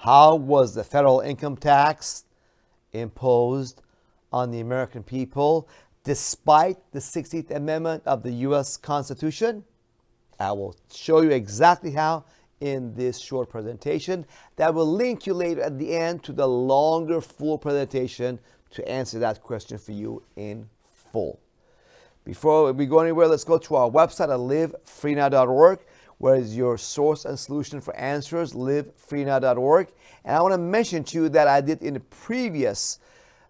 How was the federal income tax imposed on the American people despite the 16th Amendment of the U.S. Constitution? I will show you exactly how in this short presentation that will link you later at the end to the longer full presentation to answer that question for you in full. Before we go anywhere, let's go to our website at livefreenow.org, where is your source and solution for answers, livefreenow.org. And I want to mention to you that I did in the previous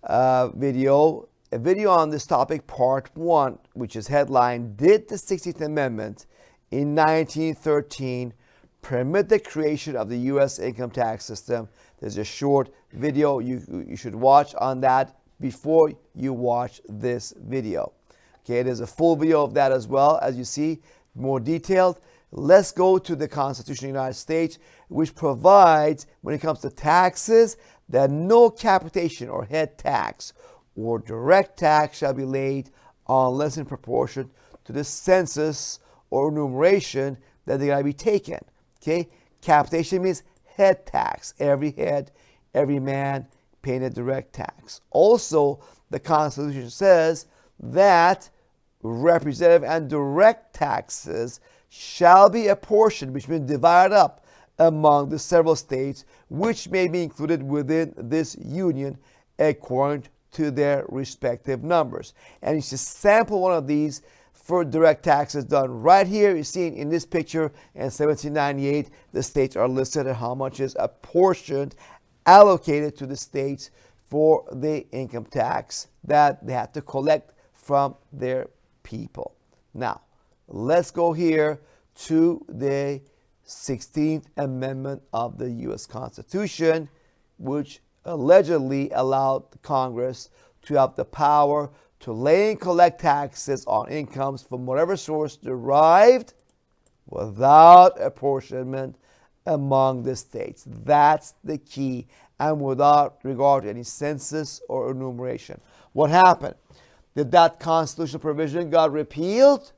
video, a video on this topic, part 1, which is headlined, Did the 16th Amendment in 1913 permit the creation of the U.S. income tax system? There's a short video you should watch on that before you watch this video. Okay, there's a full video of that as well, as you see, more detailed. Let's go to the Constitution of the United States, which provides, when it comes to taxes, that no capitation or head tax or direct tax shall be laid unless in proportion to the census or enumeration that they're going to be taken. Okay, capitation means head tax. Every head, every man paying a direct tax. Also, the Constitution says that representative and direct taxes shall be apportioned, which means divided up among the several states which may be included within this union according to their respective numbers. And you should sample one of these for direct taxes done right here. You see in this picture in 1798, the states are listed and how much is apportioned, allocated to the states for the income tax that they have to collect from their people. Now, let's go here to the 16th Amendment of the U.S. Constitution, which allegedly allowed Congress to have the power to lay and collect taxes on incomes from whatever source derived without apportionment among the states. That's the key, and without regard to any census or enumeration. What happened? Did that constitutional provision got repealed?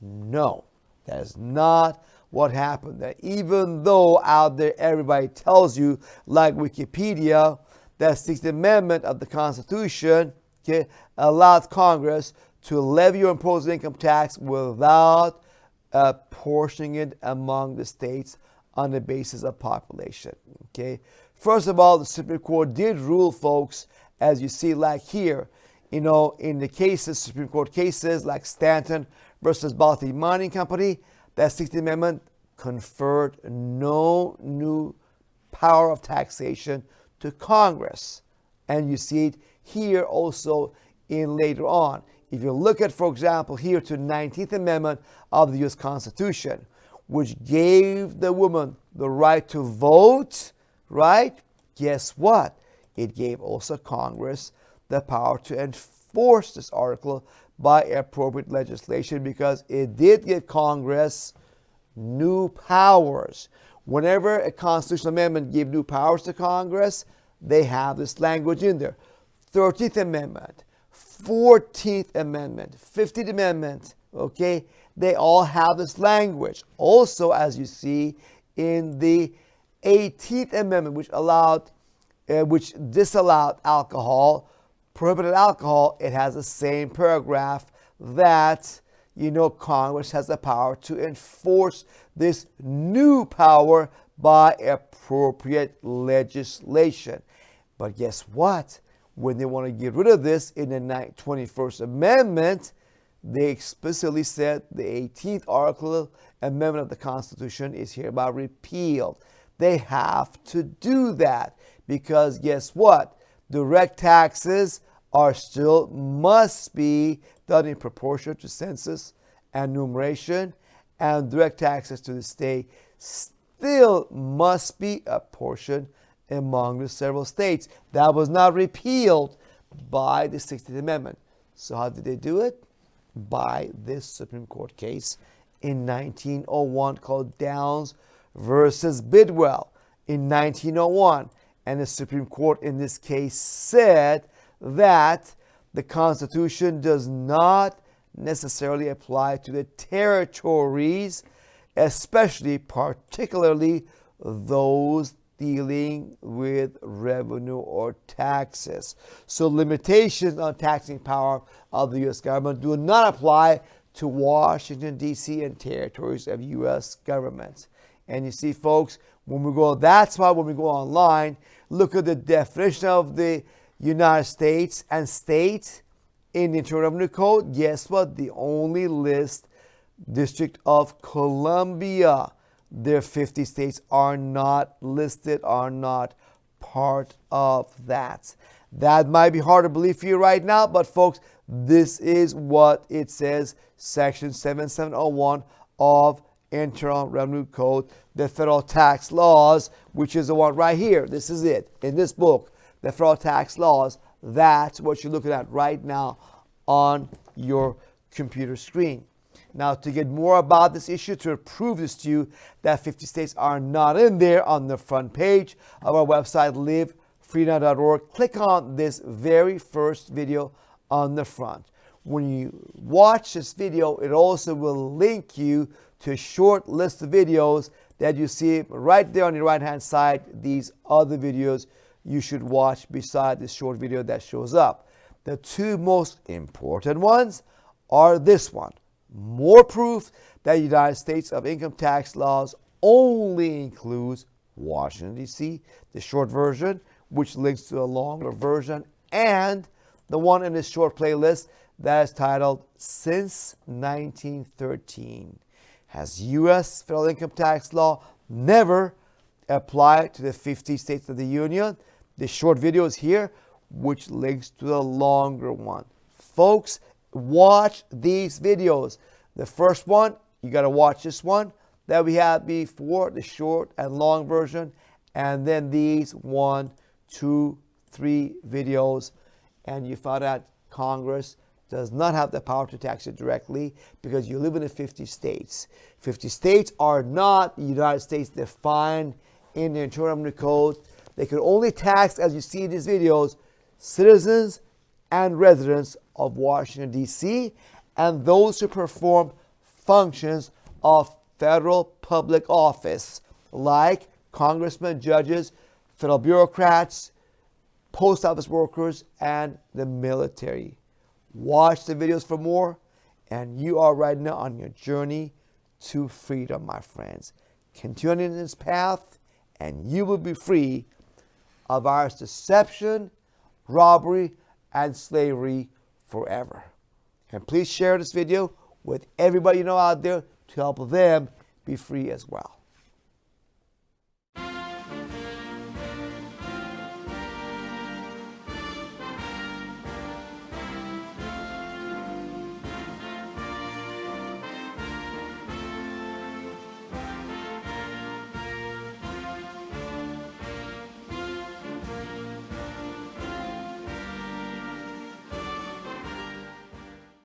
No, that is not what happened. That even though out there everybody tells you, like Wikipedia, that 16th Amendment of the Constitution allowed Congress to levy or impose an income tax without apportioning it among the states on the basis of population. Okay. First of all, the Supreme Court did rule, folks, as you see, like here, in the cases, Supreme Court cases like Stanton versus Baltimore Mining Company, that 16th Amendment conferred no new power of taxation to Congress. And you see it here also in later on. If you look at, for example, here to 19th Amendment of the U.S. Constitution, which gave the woman the right to vote, right? Guess what? It gave also Congress the power to enforce this article by appropriate legislation, because it did give Congress new powers. Whenever a constitutional amendment gave new powers to Congress, they have this language in there. 13th Amendment, 14th Amendment, 15th Amendment, okay? They all have this language. Also, as you see in the 18th Amendment, which disallowed alcohol, prohibited alcohol, it has the same paragraph that, Congress has the power to enforce this new power by appropriate legislation. But guess what? When they want to get rid of this in the 21st Amendment, they explicitly said the 18th Article Amendment of the Constitution is hereby repealed. They have to do that because guess what? Direct taxes must be done in proportion to census and enumeration, and direct taxes to the state still must be apportioned among the several states. That was not repealed by the 16th Amendment. So how did they do it? By this Supreme Court case in 1901 called Downs versus Bidwell in 1901. And the Supreme Court in this case said that the Constitution does not necessarily apply to the territories, particularly those dealing with revenue or taxes. So limitations on taxing power of the U.S. government do not apply to Washington, D.C. and territories of U.S. government. And you see, folks, when we go, that's why when we go online, look at the definition of the United States and states in the Internal Revenue Code. Guess what? They only list District of Columbia. Their 50 states are not listed, are not part of that. That might be hard to believe for you right now, but folks, this is what it says, Section 7701 of Internal Revenue Code, the federal tax laws, which is the one right here. This is it, in this book, the federal tax laws. That's what you're looking at right now on your computer screen. Now, to get more about this issue, to prove this to you, that 50 states are not in there, on the front page of our website, livefreenow.org, click on this very first video on the front. When you watch this video, it also will link you to a short list of videos that you see right there on your right-hand side. These other videos you should watch beside this short video that shows up. The two most important ones are this one. More proof that the United States of income tax laws only includes Washington, D.C., the short version, which links to the longer version, and the one in this short playlist that is titled Since 1913. Has U.S. federal income tax law never applied to the 50 states of the Union? The short video is here, which links to the longer one. Folks, watch these videos. The first one, you got to watch this one that we had before, the short and long version, and then these 1, 2, 3 videos, and you found out Congress does not have the power to tax it directly because you live in the 50 states. 50 states are not the United States defined in the Internal Revenue Code. They can only tax, as you see in these videos, citizens and residents of Washington, D.C., and those who perform functions of federal public office, like congressmen, judges, federal bureaucrats, post office workers, and the military. Watch the videos for more, and you are right now on your journey to freedom, my friends. Continue in this path, and you will be free of our deception, robbery, and slavery forever. And please share this video with everybody you know out there to help them be free as well.